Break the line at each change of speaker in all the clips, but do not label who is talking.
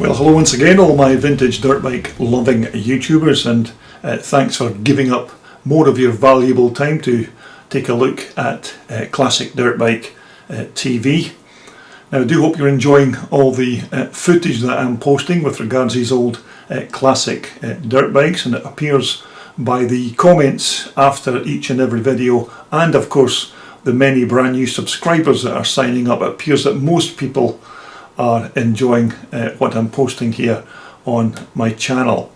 Well, hello once again, all my vintage dirt bike loving YouTubers, and thanks for giving up more of your valuable time to take a look at classic dirt bike TV. Now, I do hope you're enjoying all the footage that I'm posting with regards to these old classic dirt bikes, and it appears by the comments after each and every video, and of course the many brand new subscribers that are signing up. It appears that most people are enjoying what I'm posting here on my channel.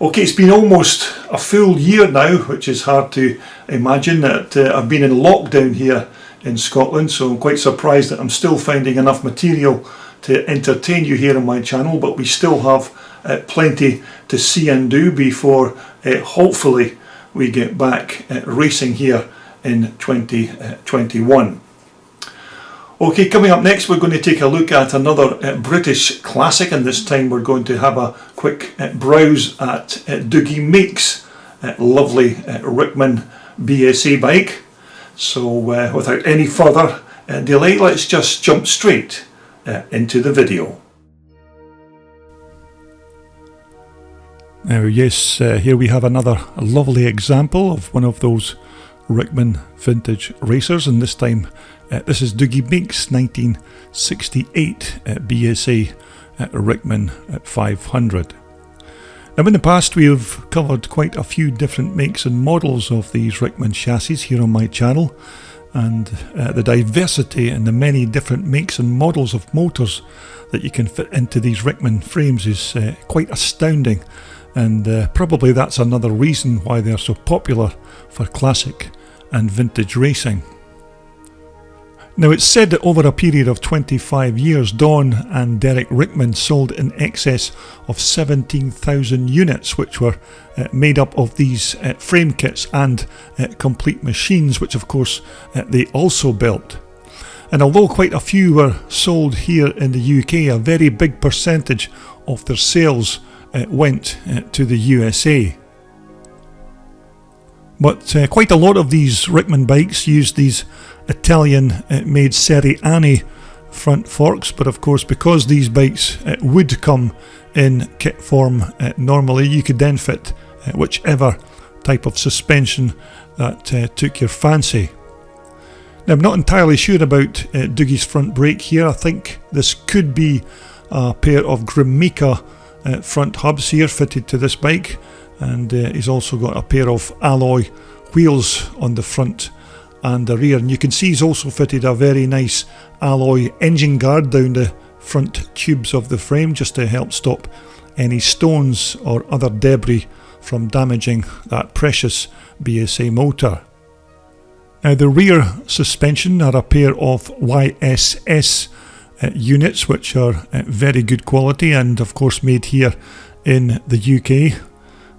Okay, it's been almost a full year now, which is hard to imagine, that I've been in lockdown here in Scotland, so I'm quite surprised that I'm still finding enough material to entertain you here on my channel, but we still have plenty to see and do before hopefully we get back racing here in 2021. Okay, coming up next we're going to take a look at another British classic, and this time we're going to have a quick browse at Dougie Meek's lovely Rickman BSA bike. So without any further delay, let's just jump straight into the video. Now yes, here we have another lovely example of one of those Rickman vintage racers, and this time this is Dougie Meek's 1968 BSA Rickman 500. Now, in the past we have covered quite a few different makes and models of these Rickman chassis here on my channel, and the diversity and the many different makes and models of motors that you can fit into these Rickman frames is quite astounding, and probably that's another reason why they're so popular for classic and vintage racing. Now, it's said that over a period of 25 years, Don and Derek Rickman sold in excess of 17,000 units, which were made up of these frame kits and complete machines, which of course they also built. And although quite a few were sold here in the UK, a very big percentage of their sales went to the USA. But quite a lot of these Rickman bikes used these Italian made Serie Anni front forks, but of course because these bikes would come in kit form normally, you could then fit whichever type of suspension that took your fancy. Now, I'm not entirely sure about Dougie's front brake here. I think this could be a pair of Grimmica front hubs here fitted to this bike, and he's also got a pair of alloy wheels on the front and the rear, and you can see he's also fitted a very nice alloy engine guard down the front tubes of the frame, just to help stop any stones or other debris from damaging that precious BSA motor. Now, the rear suspension are a pair of YSS units, which are very good quality and of course made here in the UK.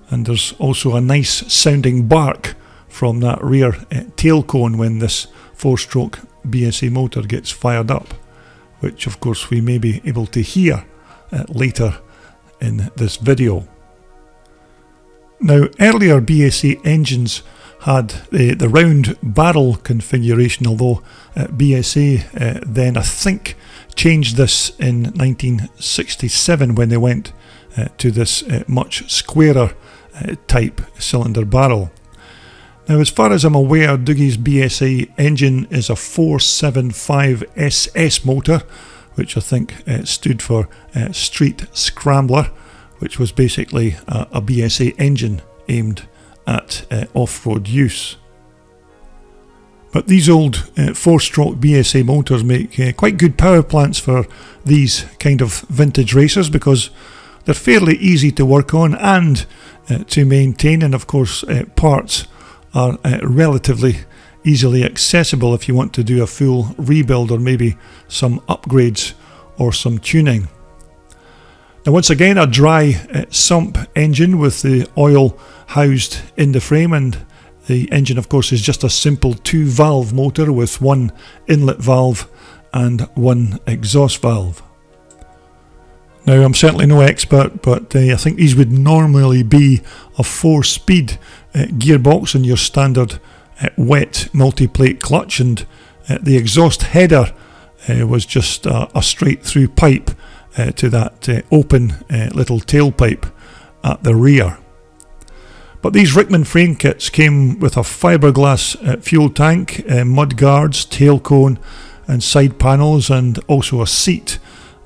And there's also a nice sounding bark from that rear tail cone when this 4-stroke BSA motor gets fired up, which of course we may be able to hear later in this video. Now, earlier BSA engines had the round barrel configuration, although BSA then I think changed this in 1967 when they went to this much squarer type cylinder barrel. Now, as far as I'm aware, Dougie's BSA engine is a 475SS motor, which I think stood for Street Scrambler, which was basically a BSA engine aimed at off-road use. But these old 4-stroke BSA motors make quite good power plants for these kind of vintage racers, because they're fairly easy to work on and to maintain, and of course parts are relatively easily accessible if you want to do a full rebuild or maybe some upgrades or some tuning. Now, once again, a dry sump engine with the oil housed in the frame, and the engine of course is just a simple 2-valve motor with one inlet valve and one exhaust valve. Now, I'm certainly no expert, but I think these would normally be a 4-speed gearbox and your standard wet multi-plate clutch, and the exhaust header was just a straight through pipe to that open little tailpipe at the rear. But these Rickman frame kits came with a fiberglass fuel tank, mud guards, tail cone and side panels, and also a seat.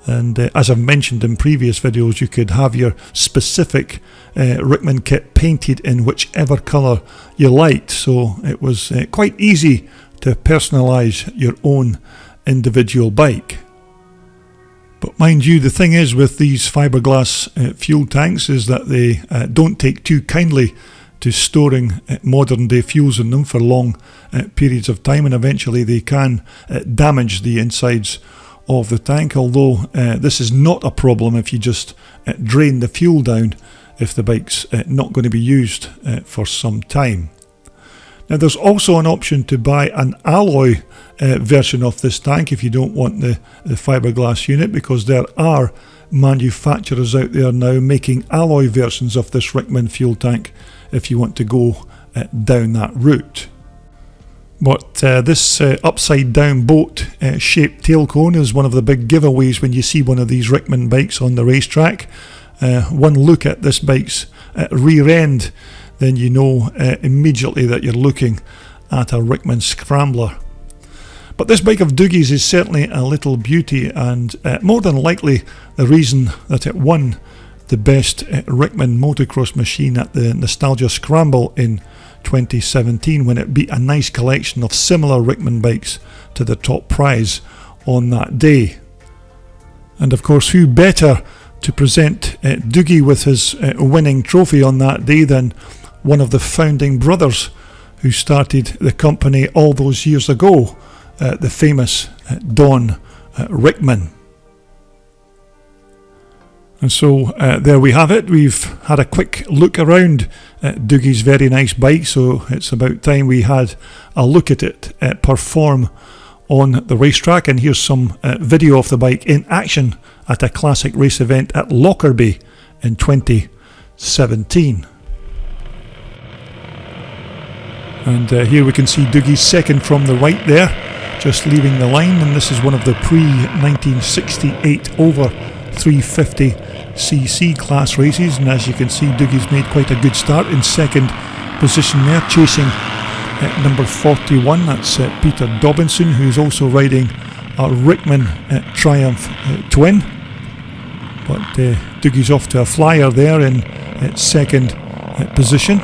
And as I've mentioned in previous videos, you could have your specific Rickman kit painted in whichever colour you liked, so it was quite easy to personalise your own individual bike. But mind you, the thing is with these fiberglass fuel tanks is that they don't take too kindly to storing modern day fuels in them for long periods of time, and eventually they can damage the insides of the tank, although this is not a problem if you just drain the fuel down if the bike's not going to be used for some time. Now there's also an option to buy an alloy version of this tank if you don't want the fiberglass unit, because there are manufacturers out there now making alloy versions of this Rickman fuel tank if you want to go down that route. But this upside down boat shaped tail cone is one of the big giveaways when you see one of these Rickman bikes on the racetrack. One look at this bike's rear end, then you know immediately that you're looking at a Rickman Scrambler. But this bike of Dougie's is certainly a little beauty, and more than likely the reason that it won the best Rickman motocross machine at the Nostalgia Scramble in 2017, when it beat a nice collection of similar Rickman bikes to the top prize on that day. And of course, who better to present Dougie with his winning trophy on that day than one of the founding brothers who started the company all those years ago, the famous Don Rickman. And so there we have it. We've had a quick look around Dougie's very nice bike, so it's about time we had a look at it perform on the racetrack. And here's some video of the bike in action at a classic race event at Lockerbie in 2017. And here we can see Dougie's second from the right there, just leaving the line, and this is one of the pre-1968 over 350cc class races, and as you can see, Dougie's made quite a good start in second position there, chasing number 41, that's Peter Dobinson, who's also riding a Rickman Triumph Twin. But Dougie's off to a flyer there in second position.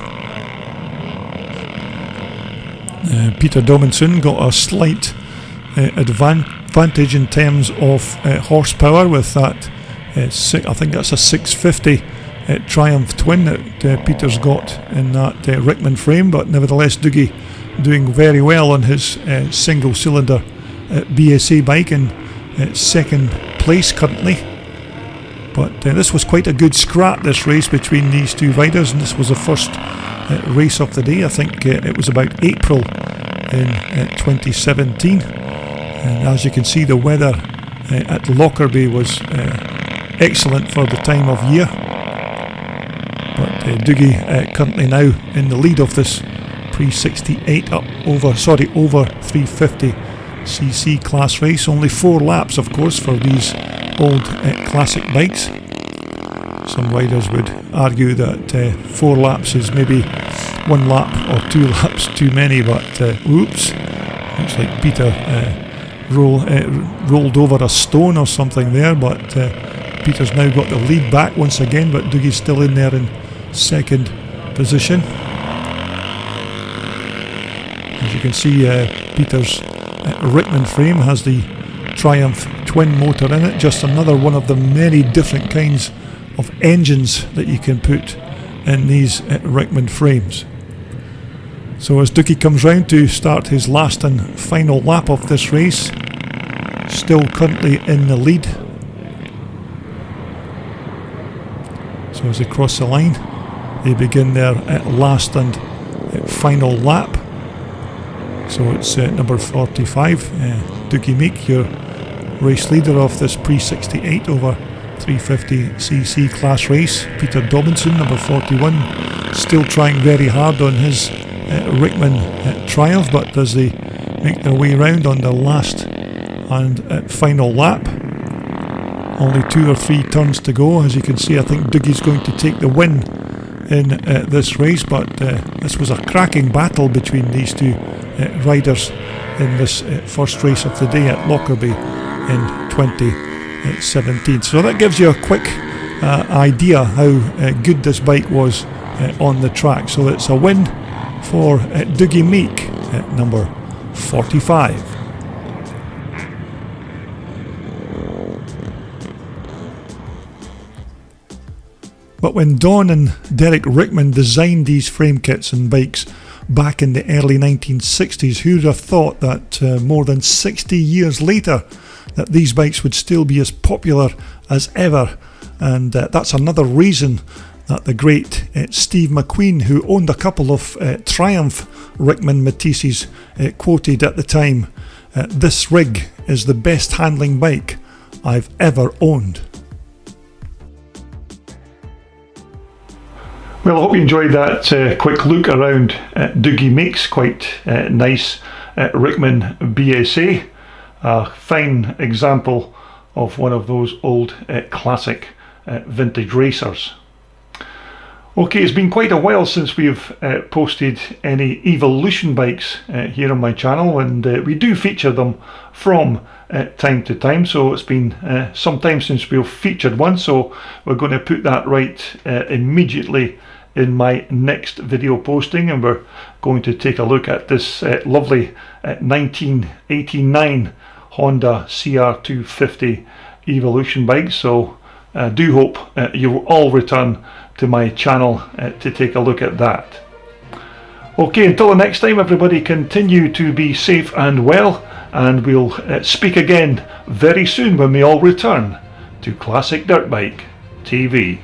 Peter Dobinson got a slight advantage in terms of horsepower with that I think that's a 650 Triumph Twin that Peter's got in that Rickman frame, but nevertheless Dougie doing very well on his single cylinder BSA bike in second place currently. But this was quite a good scrap, this race between these two riders, and this was the first race of the day. I think it was about April in 2017, and as you can see, the weather at Lockerbie was excellent for the time of year. But Dougie currently now in the lead of this pre-68 over 350cc class race. Only 4 laps, of course, for these old classic bikes. Some riders would argue that 4 laps is maybe 1 lap or 2 laps too many, but oops, looks like Peter rolled over a stone or something there, but Peter's now got the lead back once again, but Dougie's still in there in second position. As you can see, Peter's Rickman frame has the Triumph Twin motor in it, just another one of the many different kinds of engines that you can put in these Rickman frames. So as Dougie comes round to start his last and final lap of this race, still currently in the lead. So as they cross the line, they begin their last and final lap. So it's number 45, Dougie Meek, your race leader of this pre-68 over 350cc class race. Peter Dobinson, number 41, still trying very hard on his Rickman Triumph, but as they make their way round on the last and final lap, Only 2 or 3 turns to go. As you can see, I think Dougie's going to take the win in this race, but this was a cracking battle between these two riders in this first race of the day at Lockerbie in 2017. So that gives you a quick idea how good this bike was on the track. So it's a win for Dougie Meek at number 45. But when Don and Derek Rickman designed these frame kits and bikes back in the early 1960s, who'd have thought that more than 60 years later that these bikes would still be as popular as ever? And that's another reason that the great Steve McQueen, who owned a couple of Triumph Rickman Matisses, quoted at the time, "This rig is the best handling bike I've ever owned." Well, I hope you enjoyed that quick look around Dougie Meek's quite nice Rickman BSA. A fine example of one of those old classic vintage racers. Okay, it's been quite a while since we've posted any Evolution bikes here on my channel, and we do feature them from time to time, so it's been some time since we've featured one, so we're going to put that right immediately in my next video posting, and we're going to take a look at this lovely 1989 Honda CR250 Evolution bike. So I do hope you will all return to my channel to take a look at that. Okay, until the next time, everybody, continue to be safe and well, and we'll speak again very soon when we all return to Classic Dirt Bike TV.